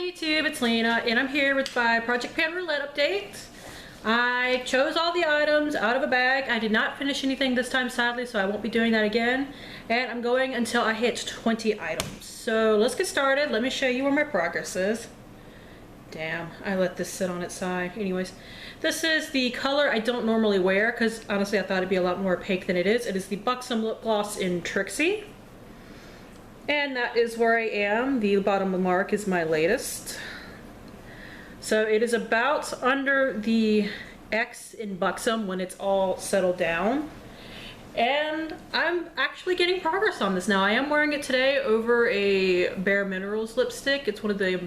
YouTube, it's Lena, and I'm here with my Project Pan Roulette update. I chose all the items out of a bag. I did not finish anything this time, sadly, so I won't be doing that again. And I'm going until I hit 20 items. So let's get started. Let me show you where my progress is. Damn, I let this sit on its side. Anyways, this is the color I don't normally wear because honestly I thought it'd be a lot more opaque than it is. It is the Buxom lip gloss in Trixie. And that is where I am. The bottom mark is my latest. So it is about under the X in Buxom when it's all settled down. And I'm actually getting progress on this now. I am wearing it today over a Bare Minerals lipstick. It's one of the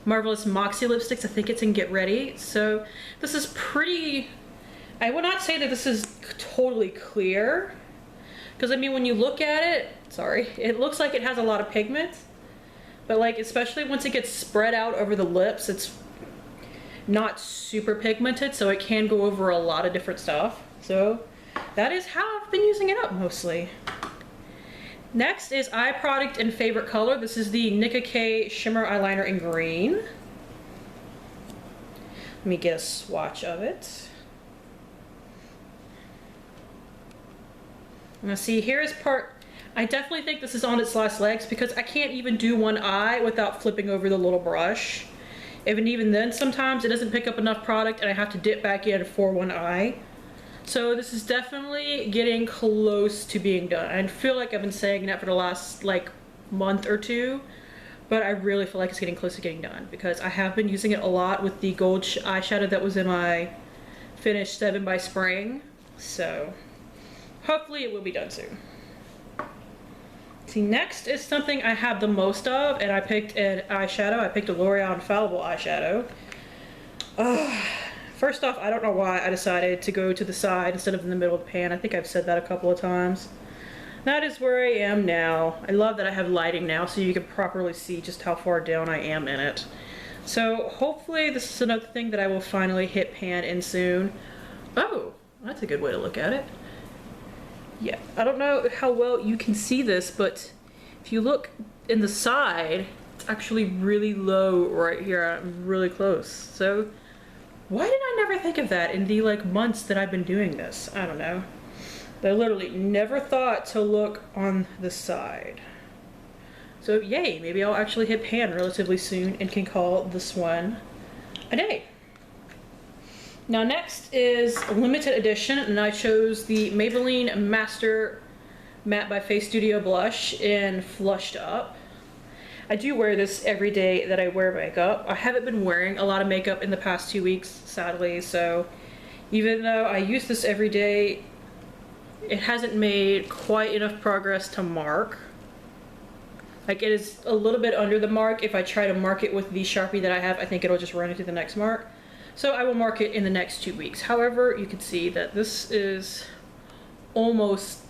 Marvelous Moxie lipsticks. I think it's in Get Ready. So this is pretty, I would not say that this is totally clear. Because I mean, when you look at it, sorry, it looks like it has a lot of pigment. But like, especially once it gets spread out over the lips, it's not super pigmented, so it can go over a lot of different stuff. So that is how I've been using it up mostly. Next is eye product and favorite color. This is the Nicka K Shimmer Eyeliner in green. Let me get a swatch of it. Now see, here's part, I definitely think this is on its last legs because I can't even do one eye without flipping over the little brush. Even then, sometimes it doesn't pick up enough product and I have to dip back in for one eye. So this is definitely getting close to being done. I feel like I've been saying that for the last like month or two, but I really feel like it's getting close to getting done because I have been using it a lot with the gold eyeshadow that was in my finished 7 by Spring. So hopefully it will be done soon. See, next is something I have the most of, and I picked an eyeshadow. I picked a L'Oreal Infallible eyeshadow. First off, I don't know why I decided to go to the side instead of in the middle of the pan. I think I've said that a couple of times. That is where I am now. I love that I have lighting now so you can properly see just how far down I am in it. So hopefully this is another thing that I will finally hit pan in soon. Oh, that's a good way to look at it. Yeah, I don't know how well you can see this, but if you look in the side, it's actually really low right here. I'm really close. So why did I never think of that in the like months that I've been doing this? I don't know. But I literally never thought to look on the side. So yay, maybe I'll actually hit pan relatively soon and can call this one a day. Now next is limited edition, and I chose the Maybelline Master Matte by Face Studio Blush in Flushed Up. I do wear this every day that I wear makeup. I haven't been wearing a lot of makeup in the past 2 weeks, sadly, so even though I use this every day, it hasn't made quite enough progress to mark. Like, it is a little bit under the mark. If I try to mark it with the Sharpie that I have, I think it'll just run into the next mark. So I will mark it in the next 2 weeks. However, you can see that this is almost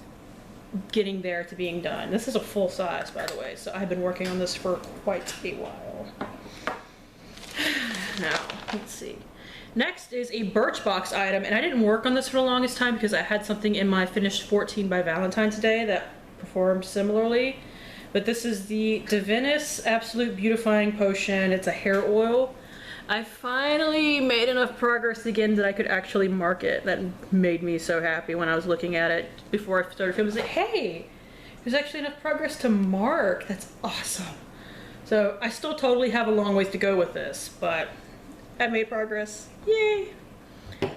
getting there to being done. This is a full size, by the way, so I've been working on this for quite a while. Now, let's see. Next is a Birchbox item, and I didn't work on this for the longest time because I had something in my finished 14 by Valentine's Day that performed similarly. But this is the Divinis Absolute Beautifying Potion. It's a hair oil. I finally made enough progress again that I could actually mark it. That made me so happy when I was looking at it before I started filming. I was like, hey, there's actually enough progress to mark. That's awesome. So I still totally have a long ways to go with this, but I made progress. Yay.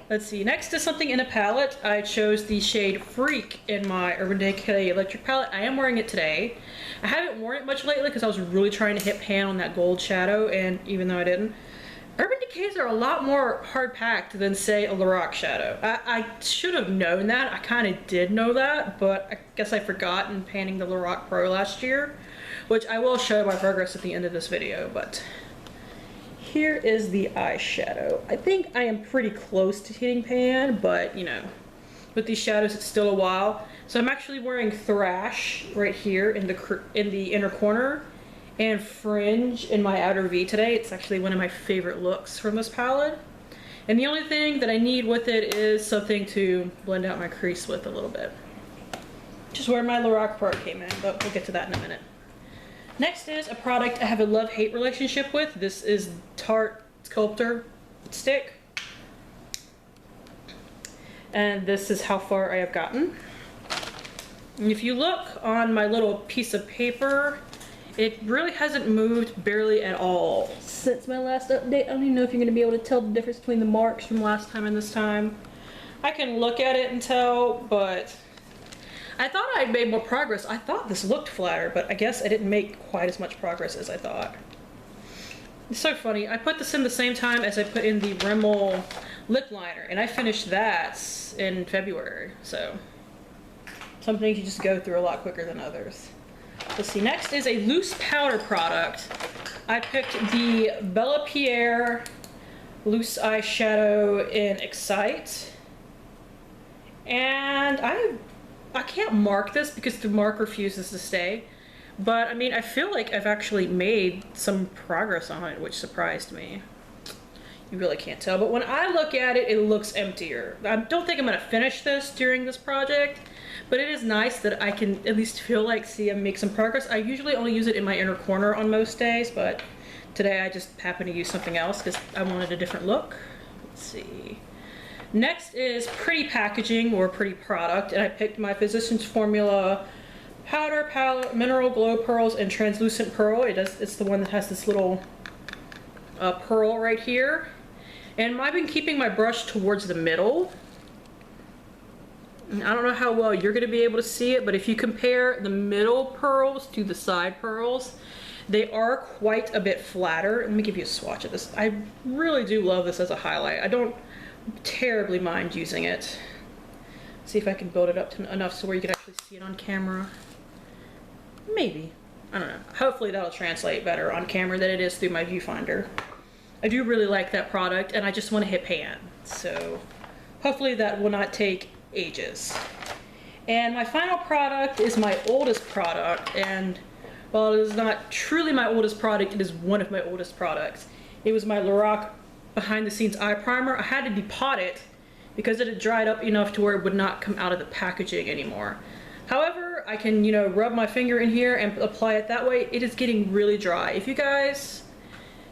Let's see, next is something in a palette. I chose the shade Freak in my Urban Decay Electric palette. I am wearing it today. I haven't worn it much lately because I was really trying to hit pan on that gold shadow, and even though I didn't, Urban Decays are a lot more hard-packed than, say, a Lorac shadow. I should have known that. I kind of did know that, but I guess I forgot in panning the Lorac Pro last year, which I will show my progress at the end of this video, but here is the eyeshadow. I think I am pretty close to hitting pan, but, you know, with these shadows, it's still a while. So I'm actually wearing Thrash right here in the inner corner, and Fringe in my outer V today. It's actually one of my favorite looks from this palette. And the only thing that I need with it is something to blend out my crease with a little bit. Which is where my Lorac Pro came in, but we'll get to that in a minute. Next is a product I have a love-hate relationship with. This is Tarte Sculptor stick. And this is how far I have gotten. And if you look on my little piece of paper, it really hasn't moved barely at all since my last update. I don't even know if you're going to be able to tell the difference between the marks from last time and this time. I can look at it and tell, but I thought I'd made more progress. I thought this looked flatter, but I guess I didn't make quite as much progress as I thought. It's so funny. I put this in the same time as I put in the Rimmel lip liner, and I finished that in February, so some things you just go through a lot quicker than others. Let's see, next is a loose powder product. I picked the Bella Pierre loose eyeshadow in Excite, and I can't mark this because the mark refuses to stay. But I mean, I feel like I've actually made some progress on it, which surprised me. You really can't tell, but when I look at it, it looks emptier. I don't think I'm gonna finish this during this project, but it is nice that I can at least feel like, see, I make some progress. I usually only use it in my inner corner on most days, but today I just happen to use something else because I wanted a different look. Let's see. Next is Pretty Packaging or Pretty Product, and I picked my Physicians Formula Powder Palette, Mineral Glow Pearls, and Translucent Pearl. It's the one that has this little pearl right here. And I've been keeping my brush towards the middle. And I don't know how well you're going to be able to see it, but if you compare the middle pearls to the side pearls, they are quite a bit flatter. Let me give you a swatch of this. I really do love this as a highlight. I don't terribly mind using it. See if I can build it up to enough so where you can actually see it on camera. Maybe. I don't know. Hopefully that'll translate better on camera than it is through my viewfinder. I do really like that product, and I just want to hit pan. So hopefully that will not take ages. And my final product is my oldest product, and while it is not truly my oldest product, it is one of my oldest products. It was my Lorac Behind the Scenes Eye Primer. I had to depot it because it had dried up enough to where it would not come out of the packaging anymore. However, I can, you know, rub my finger in here and apply it that way. It is getting really dry. If you guys,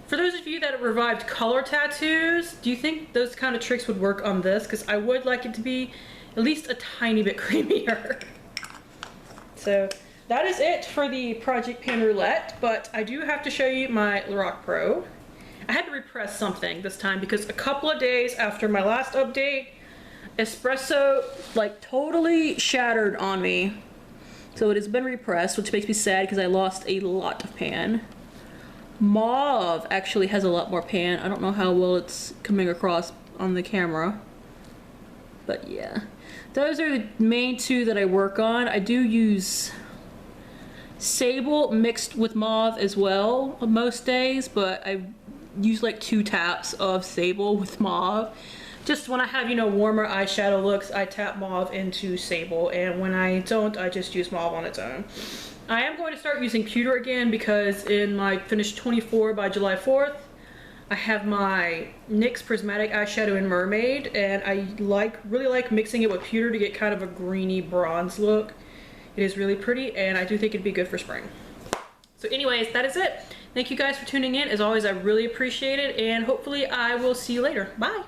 for those of you that have revived color tattoos, do you think those kind of tricks would work on this? Because I would like it to be at least a tiny bit creamier. So that is it for the Project Pan Roulette, but I do have to show you my Lorac Pro. I had to repress something this time because a couple of days after my last update, espresso like totally shattered on me. So it has been repressed, which makes me sad because I lost a lot of pan. Mauve actually has a lot more pan. I don't know how well it's coming across on the camera. But yeah. Those are the main two that I work on. I do use Sable mixed with Mauve as well most days, but I use like 2 taps of Sable with Mauve. Just when I have, you know, warmer eyeshadow looks, I tap Mauve into Sable, and when I don't, I just use Mauve on its own. I am going to start using pewter again because in my finished 24 by July 4th, I have my NYX Prismatic Eyeshadow in Mermaid, and I really like mixing it with pewter to get kind of a greeny bronze look. It is really pretty, and I do think it'd be good for spring. So anyways, that is it. Thank you guys for tuning in. As always, I really appreciate it, and hopefully I will see you later. Bye!